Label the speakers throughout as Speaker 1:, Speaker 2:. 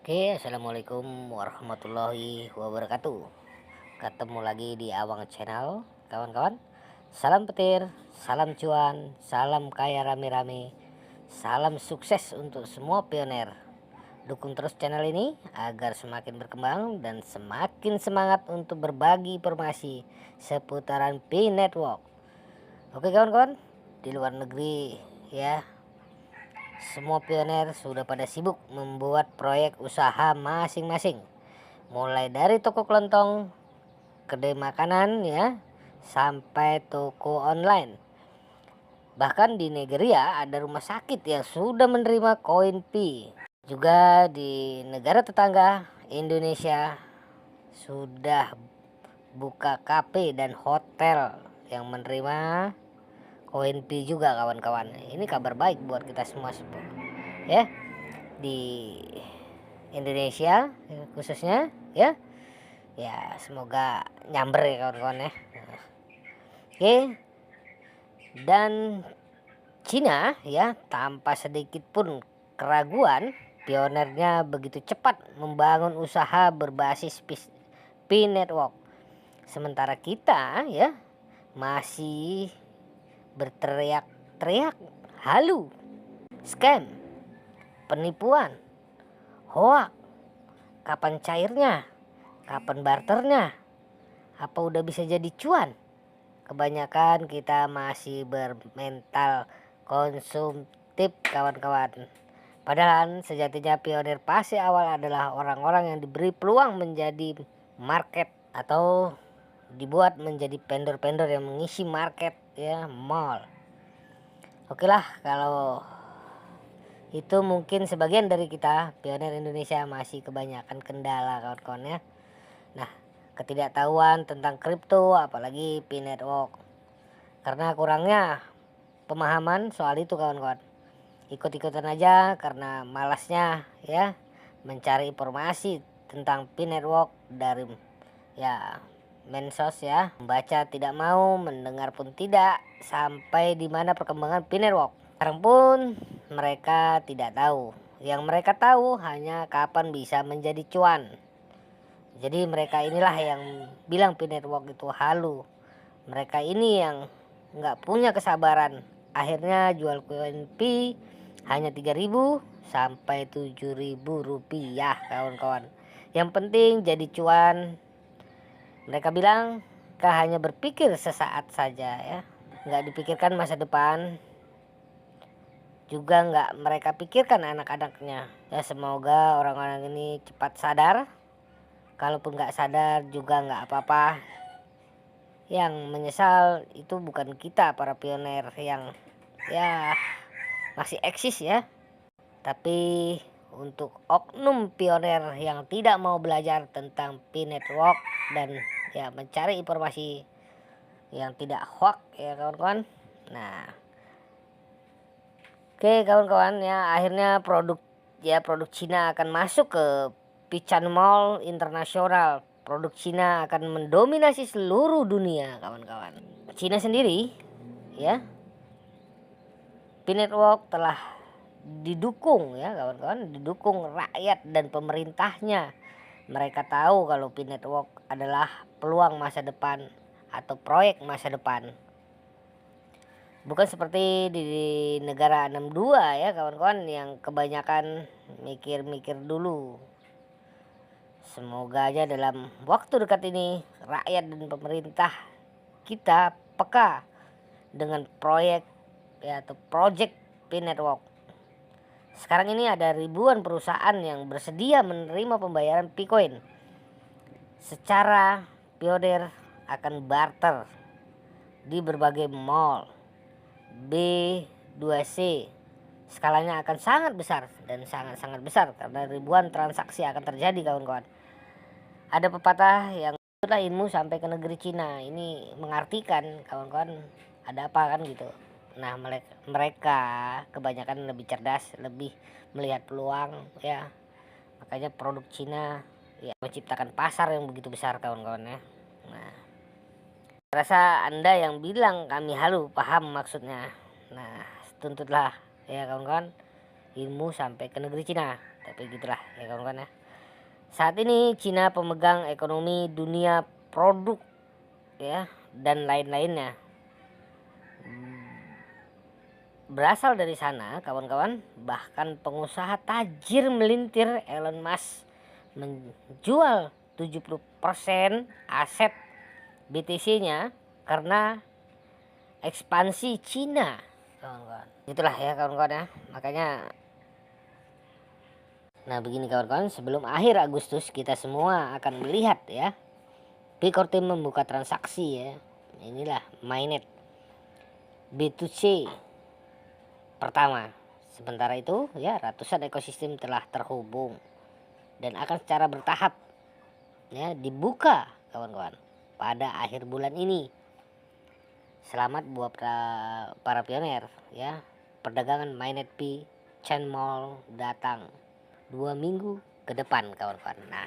Speaker 1: Oke, assalamualaikum warahmatullahi wabarakatuh. Ketemu lagi di Awang Channel, kawan-kawan. Salam petir, salam cuan, salam kaya rame-rame, salam sukses untuk semua pioner. Dukung terus channel ini agar semakin berkembang dan semakin semangat untuk berbagi informasi seputaran Pi Network. Oke kawan-kawan, di luar negeri ya, semua pioner sudah pada sibuk membuat proyek usaha masing-masing. Mulai dari toko kelontong, kedai makanan ya, sampai toko online. Bahkan di Nigeria ada rumah sakit yang sudah menerima koin Pi. Juga di negara tetangga Indonesia sudah buka kafe dan hotel yang menerima koin Pi juga kawan-kawan. Ini kabar baik buat kita semua ya, di Indonesia khususnya ya. Ya semoga nyamber ya kawan-kawan ya. Oke, dan Cina ya, tanpa sedikit pun keraguan, pionernya begitu cepat membangun usaha berbasis Pi Network. Sementara kita ya masih berteriak-teriak halu, scam, penipuan, hoax. Kapan cairnya? Kapan barternya? Apa udah bisa jadi cuan? Kebanyakan kita masih bermental konsumtif kawan-kawan. Padahal sejatinya pionir fase awal adalah orang-orang yang diberi peluang menjadi market atau dibuat menjadi vendor-vendor yang mengisi market ya, mall. Oke lah, kalau itu mungkin sebagian dari kita pionir Indonesia masih kebanyakan kendala kawan-kawan ya. Nah, ketidaktahuan tentang kripto apalagi Pi Network, karena kurangnya pemahaman soal itu kawan-kawan. Ikut-ikutan aja karena malasnya ya mencari informasi tentang Pi Network dari ya mensos ya, membaca tidak mau, mendengar pun tidak, sampai di mana perkembangan Pi Network. Sekarang pun mereka tidak tahu. Yang mereka tahu hanya kapan bisa menjadi cuan. Jadi mereka inilah yang bilang Pi Network itu halu. Mereka ini yang nggak punya kesabaran. Akhirnya jual koin Pi hanya 3.000 sampai 7.000 rupiah kawan-kawan. Yang penting jadi cuan. Mereka bilang hanya berpikir sesaat saja ya. Nggak dipikirkan masa depan. Juga nggak mereka pikirkan anak-anaknya. Ya semoga orang-orang ini cepat sadar. Kalaupun nggak sadar juga nggak apa-apa. Yang menyesal itu bukan kita para pioner yang ya masih eksis ya. Tapi untuk oknum pioner yang tidak mau belajar tentang Pi Network dan ya mencari informasi yang tidak hoax ya kawan-kawan. Nah, oke kawan-kawan ya, akhirnya produk Cina akan masuk ke Pican Mall internasional. Produk Cina akan mendominasi seluruh dunia kawan-kawan. Cina sendiri ya, Pi Network telah didukung ya kawan-kawan, didukung rakyat dan pemerintahnya. Mereka tahu kalau Pi Network adalah peluang masa depan atau proyek masa depan. Bukan seperti di negara 62 ya kawan-kawan yang kebanyakan mikir-mikir dulu. Semoga aja dalam waktu dekat ini rakyat dan pemerintah kita peka dengan proyek ya atau project Pi Network. Sekarang ini ada ribuan perusahaan yang bersedia menerima pembayaran Picoin secara pioner akan barter di berbagai mall. B2C skalanya akan sangat besar dan sangat-sangat besar karena ribuan transaksi akan terjadi kawan-kawan. Ada pepatah yang itulah ilmu sampai ke negeri Cina. Ini mengartikan kawan-kawan ada apa kan gitu. Nah mereka kebanyakan lebih cerdas, lebih melihat peluang ya. Makanya produk Cina ya menciptakan pasar yang begitu besar kawan-kawan ya. Nah, rasa Anda yang bilang kami halu paham maksudnya. Nah, tuntutlah ya kawan-kawan ilmu sampai ke negeri Cina. Tapi gitulah ya kawan-kawan ya. Saat ini Cina pemegang ekonomi dunia produk ya dan lain-lainnya. Berasal dari sana kawan-kawan. Bahkan pengusaha tajir melintir Elon Musk menjual 70% aset BTC-nya karena ekspansi Cina kawan-kawan. Itulah ya kawan-kawan ya. Makanya begini kawan-kawan, sebelum akhir Agustus kita semua akan melihat ya Picor Team membuka transaksi ya. Inilah mainnet B2C pertama. Sementara itu ya ratusan ekosistem telah terhubung dan akan secara bertahap ya dibuka kawan-kawan pada akhir bulan ini. Selamat buat para pioner ya. Perdagangan mainnet P Chainmall datang 2 minggu ke depan kawan-kawan. Nah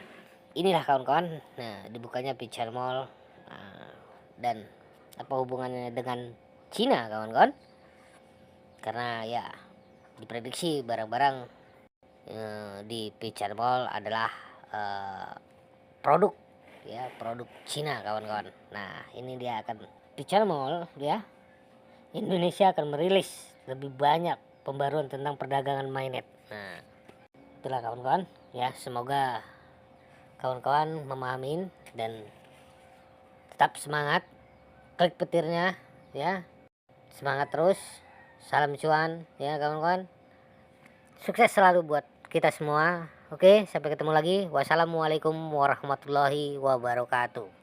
Speaker 1: inilah kawan-kawan, dibukanya P Chainmall. Dan apa hubungannya dengan Cina kawan-kawan? Karena ya diprediksi barang-barang di P Chainmall adalah produk Cina kawan-kawan. Nah ini dia akan P Chainmall ya, Indonesia akan merilis lebih banyak pembaruan tentang perdagangan mainnet. Nah itulah kawan-kawan ya, semoga kawan-kawan memahamin dan tetap semangat, klik petirnya ya, semangat terus, salam cuan ya kawan-kawan, sukses selalu buat kita semua. Oke, sampai ketemu lagi. Wassalamualaikum warahmatullahi wabarakatuh.